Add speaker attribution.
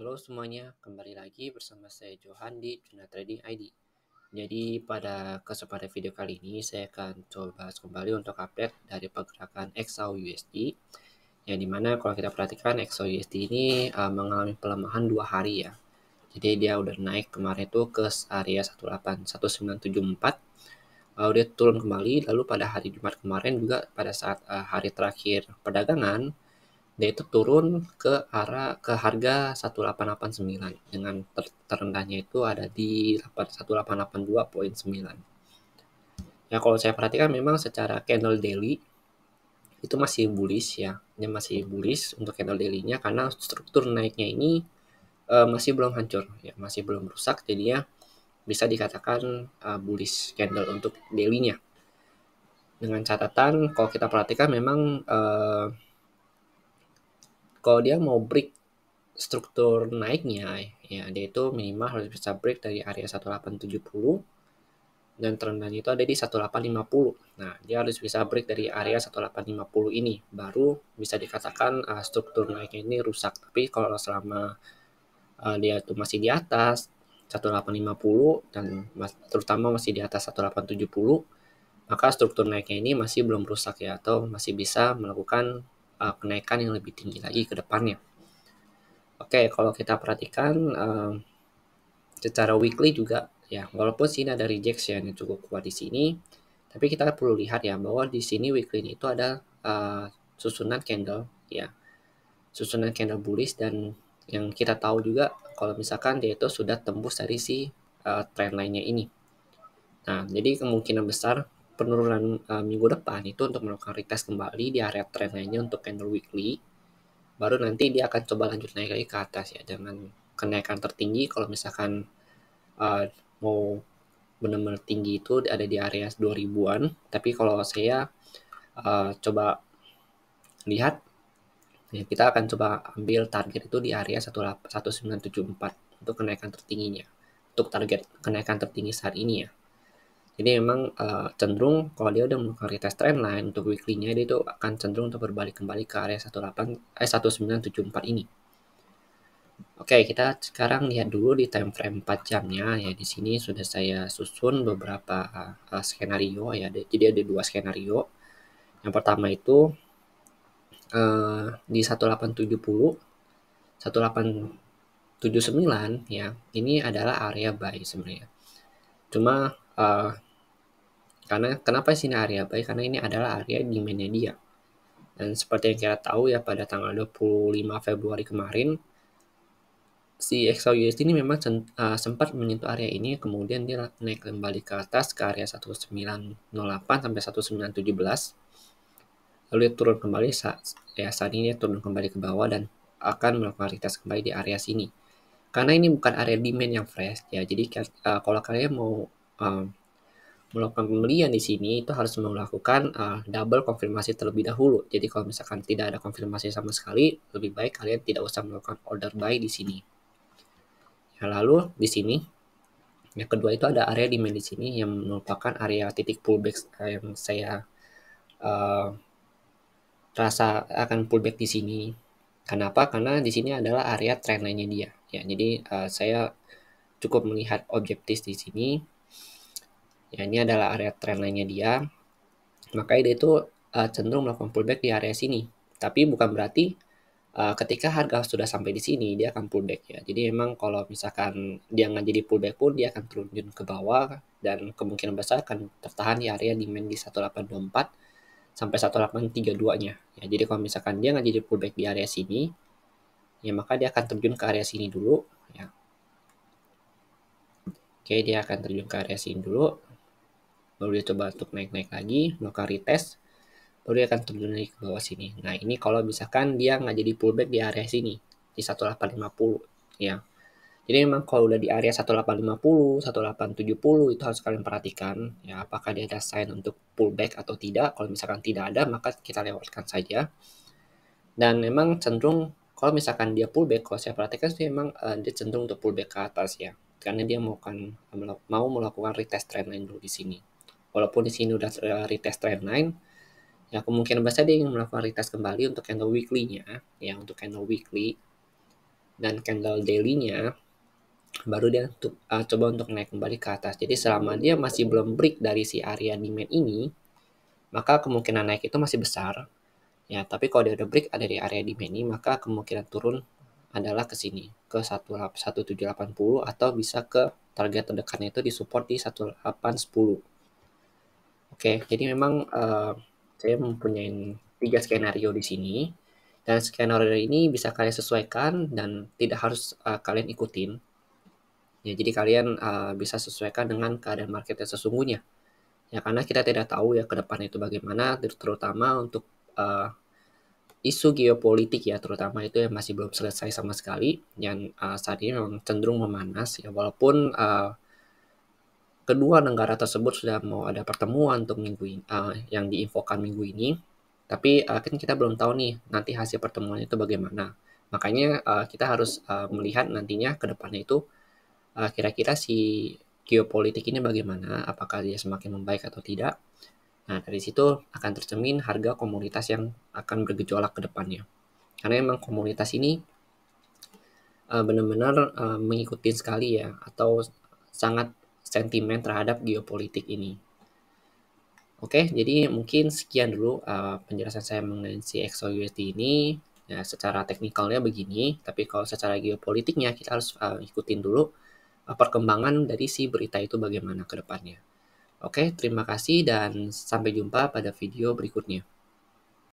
Speaker 1: Halo semuanya, kembali lagi bersama saya Johan di Juna Trading ID. Jadi pada kesempatan video kali ini saya akan coba bahas kembali untuk update dari pergerakan XAUUSD, yang dimana kalau kita perhatikan XAUUSD ini mengalami pelemahan 2 hari ya. Jadi dia udah naik kemarin itu ke area 181974, lalu dia turun kembali, lalu pada hari Jumat kemarin juga pada saat hari terakhir perdagangan dia itu turun ke harga 1889 dengan terendahnya itu ada di 1882,9. Ya kalau saya perhatikan memang secara candle daily itu masih bullish ya. Ini masih bullish untuk candle daily-nya karena struktur naiknya ini masih belum hancur ya, masih belum rusak, jadinya bisa dikatakan bullish candle untuk daily-nya. Dengan catatan kalau kita perhatikan memang kalau dia mau break struktur naiknya ya, dia itu minimal harus bisa break dari area 1870 dan terendahnya itu ada di 1850. Nah, dia harus bisa break dari area 1850 ini baru bisa dikatakan struktur naiknya ini rusak. Tapi kalau selama dia itu masih di atas 1850 dan terutama masih di atas 1870, maka struktur naiknya ini masih belum rusak ya, atau masih bisa melakukan kenaikan yang lebih tinggi lagi ke depannya. Oke, kalau kita perhatikan secara weekly juga ya, walaupun sini ada rejection yang cukup kuat di sini, tapi kita perlu lihat ya bahwa di sini weekly itu ada susunan candle ya, susunan candle bullish, dan yang kita tahu juga kalau misalkan dia itu sudah tembus dari si trend line-nya ini. Nah, jadi kemungkinan besar penurunan minggu depan itu untuk melakukan retest kembali di area trend line-nya untuk candle weekly, baru nanti dia akan coba lanjut naik lagi ke atas ya, dengan kenaikan tertinggi kalau misalkan mau benar-benar tinggi itu ada di area 2000-an. Tapi kalau saya coba lihat ya, kita akan coba ambil target itu di area 1974 untuk kenaikan tertingginya, untuk target kenaikan tertinggi saat ini ya. Jadi memang cenderung kalau dia udah melakukan retest trendline untuk weekly-nya, dia itu akan cenderung untuk berbalik kembali ke area 1974 ini. Oke, kita sekarang lihat dulu di time frame 4 jamnya ya. Di sini sudah saya susun beberapa skenario ya. Jadi ada 2 skenario. Yang pertama itu di 1870, 1879 ya. Ini adalah area buy sebenarnya. Cuma karena kenapa sini area buy? Karena ini adalah area demand-nya dia. Dan seperti yang kita tahu ya, pada tanggal 25 Februari kemarin si XAUUSD ini memang sempat menyentuh area ini, kemudian dia naik kembali ke atas ke area 1908 sampai 1917, lalu dia turun kembali saat ini dia turun kembali ke bawah dan akan melakukan retest kembali di area sini. Karena ini bukan area demand yang fresh ya, jadi kalau kalian mau melakukan pembelian di sini itu harus melakukan double konfirmasi terlebih dahulu. Jadi kalau misalkan tidak ada konfirmasi sama sekali, lebih baik kalian tidak usah melakukan order buy di sini. Ya, lalu di sini yang kedua itu ada area demand di sini yang merupakan area titik pullback yang saya rasa akan pullback di sini. Kenapa? Karena di sini adalah area trendline-nya dia. Ya, jadi saya cukup melihat objektif di sini. Ya, ini adalah area trendline-nya dia. Makanya dia itu cenderung melakukan pullback di area sini. Tapi bukan berarti ketika harga sudah sampai di sini dia akan pullback ya. Jadi memang kalau misalkan dia nggak jadi pullback pun dia akan turun ke bawah dan kemungkinan besar akan tertahan di area demand di 1824 sampai 1832-nya. Ya, jadi kalau misalkan dia nggak jadi pullback di area sini, ya maka dia akan terjun ke area sini dulu ya. Oke, dia akan terjun ke area sini dulu. Baru dia coba untuk naik-naik lagi, melakukan retest, baru dia akan turun lagi ke bawah sini. Nah, ini kalau misalkan dia nggak jadi pullback di area sini, di 1850 ya. Jadi memang kalau udah di area 1850, 1870 itu harus kalian perhatikan ya, apakah dia ada sign untuk pullback atau tidak. Kalau misalkan tidak ada, maka kita lewatkan saja. Dan memang cenderung kalau misalkan dia pullback, kalau saya perhatikan sih memang dia cenderung untuk pullback ke atas ya. Karena dia mau melakukan retest trendline dulu di sini. Walaupun di sini udah retest trendline, ya kemungkinan besar dia ingin melakukan retest kembali untuk candle weekly-nya ya, untuk candle weekly. dan candle daily-nya baru dia coba untuk naik kembali ke atas. Jadi selama dia masih belum break dari si area demand ini, maka kemungkinan naik itu masih besar. Ya, tapi kalau dia udah break ada di area demand ini, maka kemungkinan turun adalah ke sini, ke 1780 atau bisa ke target terdekatnya itu di support di 1810. Oke, jadi memang saya mempunyai 3 skenario di sini. Dan skenario ini bisa kalian sesuaikan dan tidak harus kalian ikutin. Ya, jadi kalian bisa sesuaikan dengan keadaan market yang sesungguhnya. Ya, karena kita tidak tahu ya ke depan itu bagaimana, terutama untuk isu geopolitik ya, terutama itu yang masih belum selesai sama sekali. Dan saat ini memang cenderung memanas ya, walaupun kedua negara tersebut sudah mau ada pertemuan untuk minggu ini, yang diinfokan minggu ini. Tapi kan kita belum tahu nih nanti hasil pertemuan itu bagaimana. Makanya kita harus melihat nantinya ke depannya itu kira-kira si geopolitik ini bagaimana, apakah dia semakin membaik atau tidak. Nah, dari situ akan tercermin harga komoditas yang akan bergejolak ke depannya. Karena memang komoditas ini benar-benar mengikuti sekali ya, atau sangat sentimen terhadap geopolitik ini. Oke, jadi mungkin sekian dulu penjelasan saya mengenai si XOUSD ini. Ya, secara teknikalnya begini, tapi kalau secara geopolitiknya kita harus ikutin dulu perkembangan dari si berita itu bagaimana ke depannya. Oke, terima kasih dan sampai jumpa pada video berikutnya.